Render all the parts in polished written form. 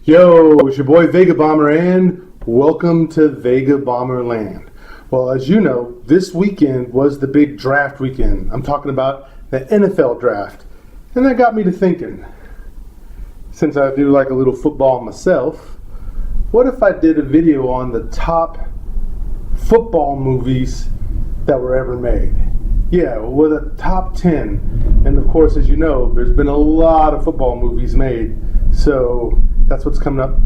Yo, it's your boy Vegabomber and welcome to Vegabomber Land. Well, as you know, this weekend was the big draft weekend. I'm talking about the NFL draft. And that got me to thinking, since I do like a little football myself, what if I did a video on the top football movies that were ever made? Yeah, well, the top 10. And of course, as you know, there's been a lot of football movies made. So that's what's coming up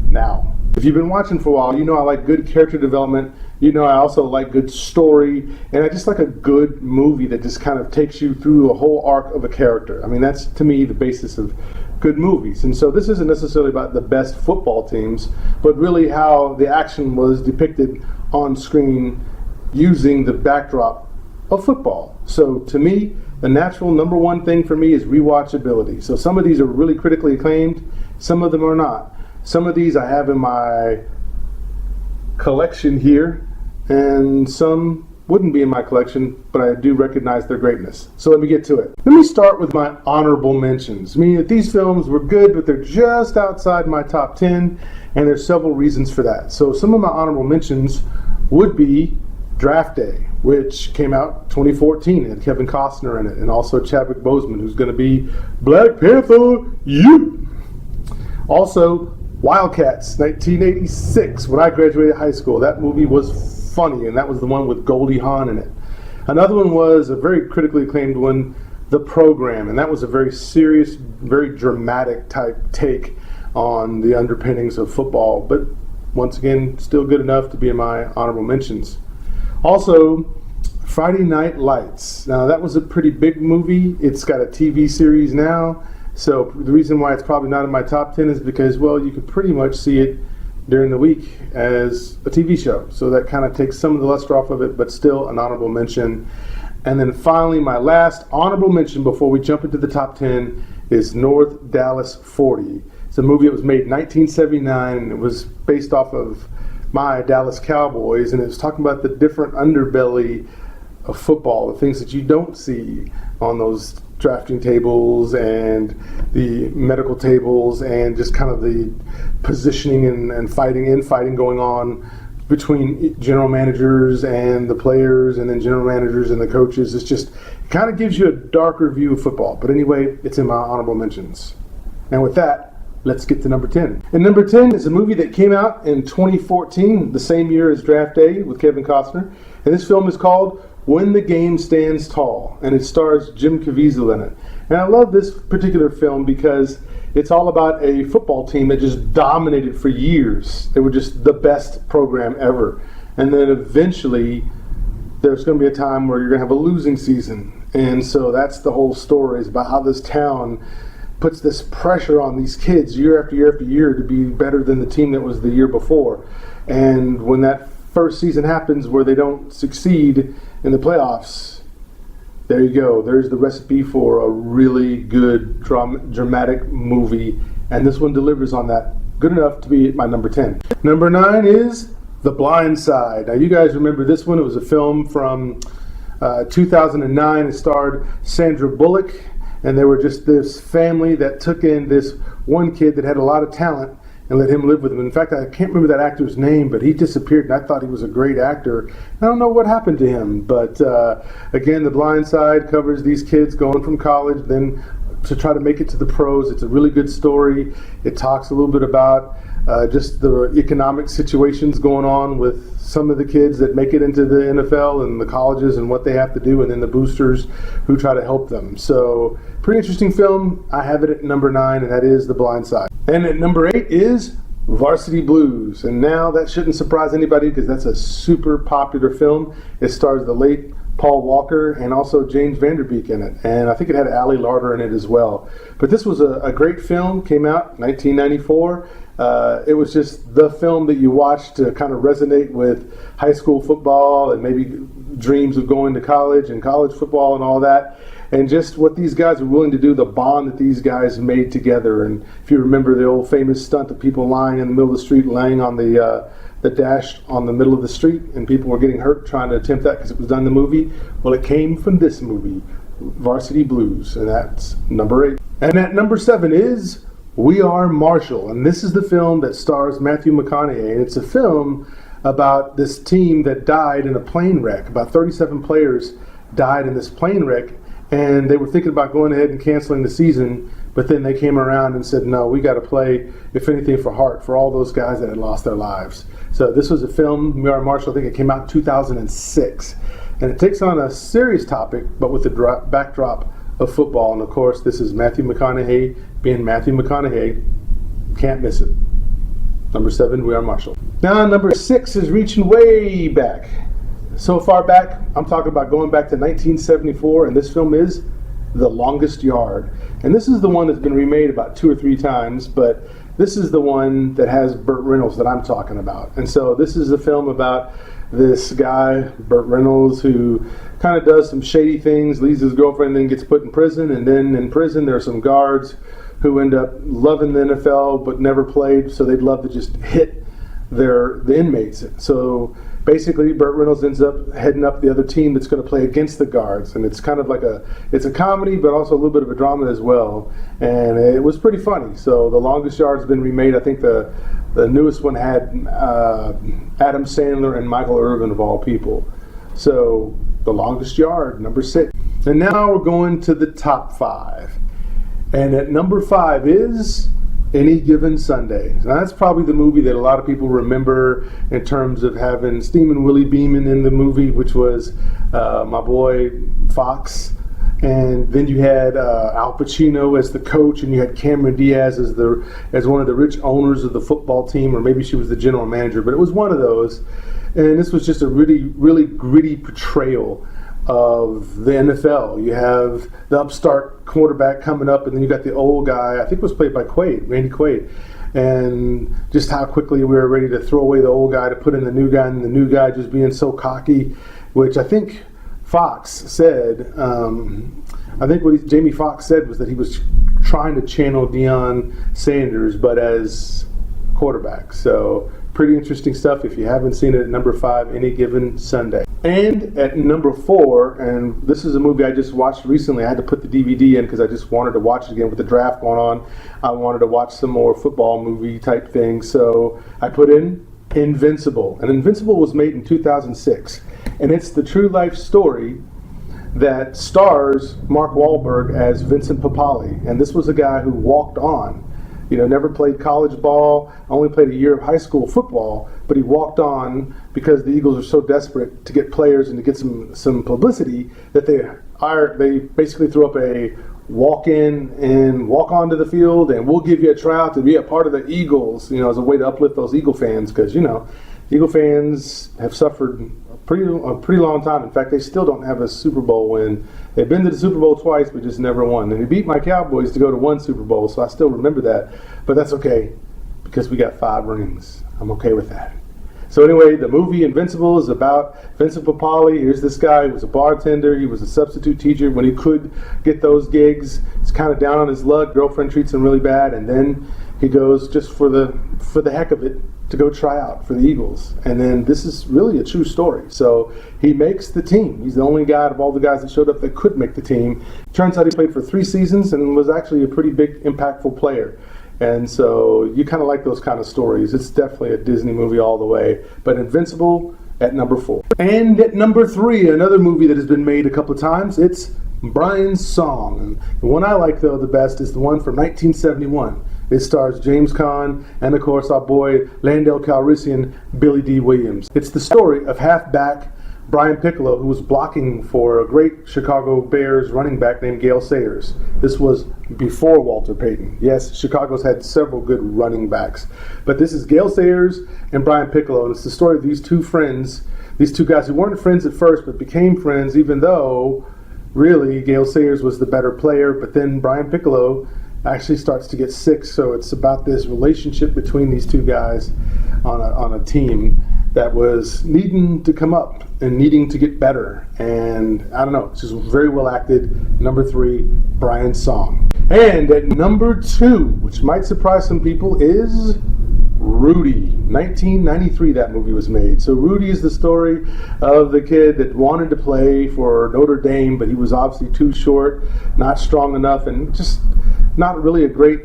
now. If you've been watching for a while, you know I like good character development. You know I also like good story. And I just like a good movie that just kind of takes you through a whole arc of a character. I mean, that's to me the basis of good movies. And so this isn't necessarily about the best football teams, but really how the action was depicted on screen using the backdrop of football. So to me, the natural number one thing for me is rewatchability. So some of these are really critically acclaimed, some of them are not. Some of these I have in my collection here, and some wouldn't be in my collection, but I do recognize their greatness. So let me get to it. Let me start with my honorable mentions, meaning that these films were good, but they're just outside my top 10, and there's several reasons for that. So some of my honorable mentions would be Draft Day, which came out 2014, and had Kevin Costner in it, and also Chadwick Boseman, who's going to be Black Panther. Also, Wildcats, 1986, when I graduated high school. That movie was funny, and that was the one with Goldie Hawn in it. Another one was a very critically acclaimed one, The Program, and that was a very serious, very dramatic type take on the underpinnings of football, but once again, still good enough to be in my honorable mentions. Also, Friday Night Lights. Now, that was a pretty big movie. It's got a TV series now. So the reason why it's probably not in my top 10 is because, well, you can pretty much see it during the week as a TV show. So that kind of takes some of the luster off of it, but still an honorable mention. And then finally, my last honorable mention before we jump into the top 10 is North Dallas 40. It's a movie that was made in 1979, and it was based off of my Dallas Cowboys, and it's talking about the different underbelly of football, the things that you don't see on those drafting tables and the medical tables, and just kind of the positioning and fighting going on between general managers and the players, and then general managers and the coaches. It's just, it kind of gives you a darker view of football. But anyway, it's in my honorable mentions. And with that, let's get to number 10. And number 10 is a movie that came out in 2014, the same year as Draft Day, with Kevin Costner. And this film is called When the Game Stands Tall, and it stars Jim Caviezel in it. And I love this particular film because it's all about a football team that just dominated for years. They were just the best program ever. And then eventually, there's going to be a time where you're going to have a losing season. And so that's the whole story, is about how this town puts this pressure on these kids year after year after year to be better than the team that was the year before. And when that first season happens where they don't succeed in the playoffs, there you go. There's the recipe for a really good dramatic movie. And this one delivers on that. Good enough to be my number 10. Number 9 is The Blind Side. Now you guys remember this one. It was a film from 2009. It starred Sandra Bullock. And they were just this family that took in this one kid that had a lot of talent and let him live with them. In fact, I can't remember that actor's name, but he disappeared, and I thought he was a great actor. I don't know what happened to him, but again, The Blind Side covers these kids going from college then to try to make it to the pros. It's a really good story. It talks a little bit about just the economic situations going on with some of the kids that make it into the NFL and the colleges and what they have to do, and then the boosters who try to help them. So, pretty interesting film. I have it at number 9, and that is The Blind Side. And at number 8 is Varsity Blues. And now that shouldn't surprise anybody because that's a super popular film. It stars the late Paul Walker and also James Vanderbeek in it. And I think it had Ali Larter in it as well. But this was a great film, came out 1994. It was just the film that you watched to kind of resonate with high school football and maybe dreams of going to college and college football and all that. And just what these guys are willing to do, the bond that these guys made together. And if you remember the old famous stunt of people lying in the middle of the street, laying on the dash on the middle of the street, and people were getting hurt trying to attempt that because it was done in the movie. Well, it came from this movie, Varsity Blues, and that's number 8. And at number 7 is We Are Marshall. And this is the film that stars Matthew McConaughey. And it's a film about this team that died in a plane wreck. About 37 players died in this plane wreck. And they were thinking about going ahead and canceling the season. But then they came around and said, no, we got to play, if anything, for heart, for all those guys that had lost their lives. So this was a film, We Are Marshall. I think it came out in 2006. And it takes on a serious topic, but with the backdrop of football. And of course, this is Matthew McConaughey being Matthew McConaughey. Can't miss it. Number 7, We Are Marshall. Now, number 6 is reaching way back. So far back, I'm talking about going back to 1974, and this film is The Longest Yard. And this is the one that's been remade about 2 or 3 times, but this is the one that has Burt Reynolds that I'm talking about. And so this is a film about this guy, Burt Reynolds, who kind of does some shady things, leaves his girlfriend, then gets put in prison. And then in prison, there are some guards who end up loving the NFL but never played, so they'd love to just hit the inmates. So basically, Burt Reynolds ends up heading up the other team that's going to play against the guards, and it's kind of like it's a comedy, but also a little bit of a drama as well. And it was pretty funny. So The Longest Yard's been remade. I think the newest one had Adam Sandler and Michael Irvin of all people. So The Longest Yard, number 6. And now we're going to the top 5. And at number 5 is Any Given Sunday. Now that's probably the movie that a lot of people remember in terms of having Steamin' Willie Beeman in the movie, which was my boy Fox. And then you had Al Pacino as the coach, and you had Cameron Diaz as one of the rich owners of the football team, or maybe she was the general manager, but it was one of those. And this was just a really, really gritty portrayal of the NFL. You have the upstart quarterback coming up, and then you got the old guy, I think it was played by Randy Quaid, and just how quickly we were ready to throw away the old guy to put in the new guy, and the new guy just being so cocky, which I think Fox said, I think what Jamie Foxx said was that he was trying to channel Deion Sanders, but as quarterback. So pretty interesting stuff if you haven't seen it. At number 5, Any Given Sunday. And at number 4, and this is a movie I just watched recently. I had to put the DVD in because I just wanted to watch it again with the draft going on. I wanted to watch some more football movie type things. So I put in Invincible. And Invincible was made in 2006. And it's the true life story that stars Mark Wahlberg as Vincent Papali. And this was a guy who walked on. Never played college ball, only played a year of high school football, but he walked on because the Eagles are so desperate to get players and to get some publicity that they basically threw up a walk in and walk onto the field, and we'll give you a tryout to be a part of the Eagles, as a way to uplift those Eagle fans, because Eagle fans have suffered a pretty long time. In fact, they still don't have a Super Bowl win. They've been to the Super Bowl twice, but just never won. And they beat my Cowboys to go to 1 Super Bowl, so I still remember that. But that's okay, because we got 5 rings. I'm okay with that. So anyway, the movie Invincible is about Vincent Papali. Here's this guy who was a bartender. He was a substitute teacher when he could get those gigs. He's kind of down on his luck. Girlfriend treats him really bad, and then he goes just for the heck of it to go try out for the Eagles. And then this is really a true story. So he makes the team. He's the only guy out of all the guys that showed up that could make the team. Turns out he played for 3 seasons and was actually a pretty big, impactful player. And so you kind of like those kind of stories. It's definitely a Disney movie all the way. But Invincible at number 4. And at number 3, another movie that has been made a couple of times, it's Brian's Song. And the one I like, though, the best is the one from 1971. It stars James Caan and, of course, our boy Landell Calrissian, Billy D. Williams. It's the story of halfback Brian Piccolo, who was blocking for a great Chicago Bears running back named Gale Sayers. This was before Walter Payton. Yes, Chicago's had several good running backs. But this is Gale Sayers and Brian Piccolo, and it's the story of these two friends, these two guys who weren't friends at first but became friends, even though really Gale Sayers was the better player. But then Brian Piccolo actually starts to get sick, so it's about this relationship between these two guys on a team that was needing to come up and needing to get better. And I don't know, it's just very well acted. Number 3, Brian's Song. And at number 2, which might surprise some people, is Rudy. 1993 that movie was made. So Rudy is the story of the kid that wanted to play for Notre Dame, but he was obviously too short, not strong enough, and just not really a great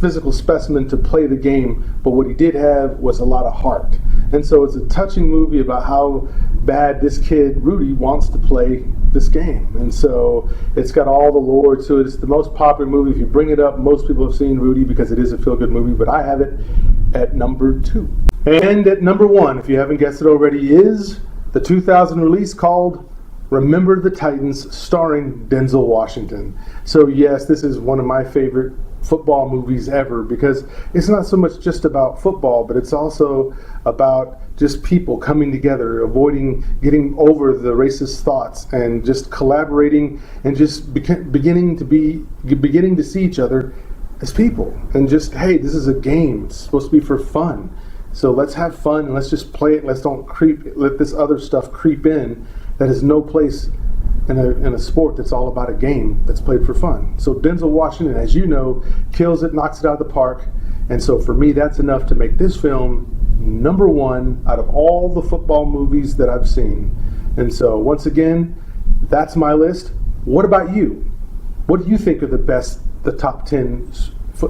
physical specimen to play the game, but what he did have was a lot of heart. And so it's a touching movie about how bad this kid, Rudy, wants to play this game. And so it's got all the lore to it. It's the most popular movie. If you bring it up, most people have seen Rudy because it is a feel-good movie, but I have it at number 2. And at number 1, if you haven't guessed it already, is the 2000 release called Remember the Titans, starring Denzel Washington. So yes, this is one of my favorite football movies ever, because it's not so much just about football, but it's also about just people coming together, getting over the racist thoughts, and just collaborating, and just beginning to see each other as people, and just, hey, this is a game. It's supposed to be for fun. So let's have fun and let's just play it. Let's don't let this other stuff creep in that has no place in a sport that's all about a game that's played for fun. So Denzel Washington, as you know, kills it, knocks it out of the park. And so for me, that's enough to make this film number 1 out of all the football movies that I've seen. And so once again, that's my list. What about you? What do you think are the top 10?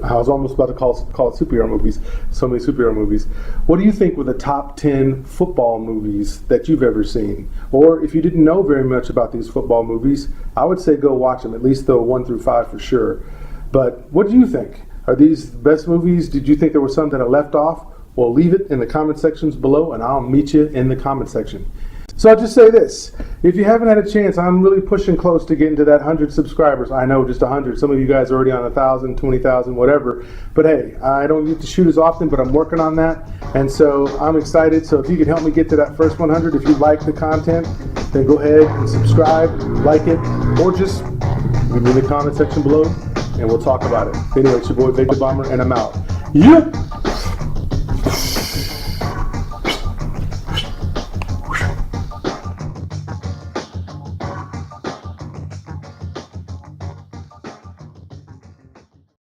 I was almost about to call it superhero movies. So many superhero movies. What do you think were the top 10 football movies that you've ever seen? Or if you didn't know very much about these football movies, I would say go watch them, at least the 1 through 5 for sure. But what do you think? Are these the best movies? Did you think there was some that I left off? Well, leave it in the comment sections below, and I'll meet you in the comment section. So I'll just say this. If you haven't had a chance, I'm really pushing close to getting to that 100 subscribers. I know, just 100. Some of you guys are already on 1,000, 20,000, whatever. But hey, I don't get to shoot as often, but I'm working on that. And so I'm excited. So if you could help me get to that first 100, if you like the content, then go ahead and subscribe, like it, or just leave me in the comment section below, and we'll talk about it. Anyway, it's your boy Vegabomber, and I'm out. Yep.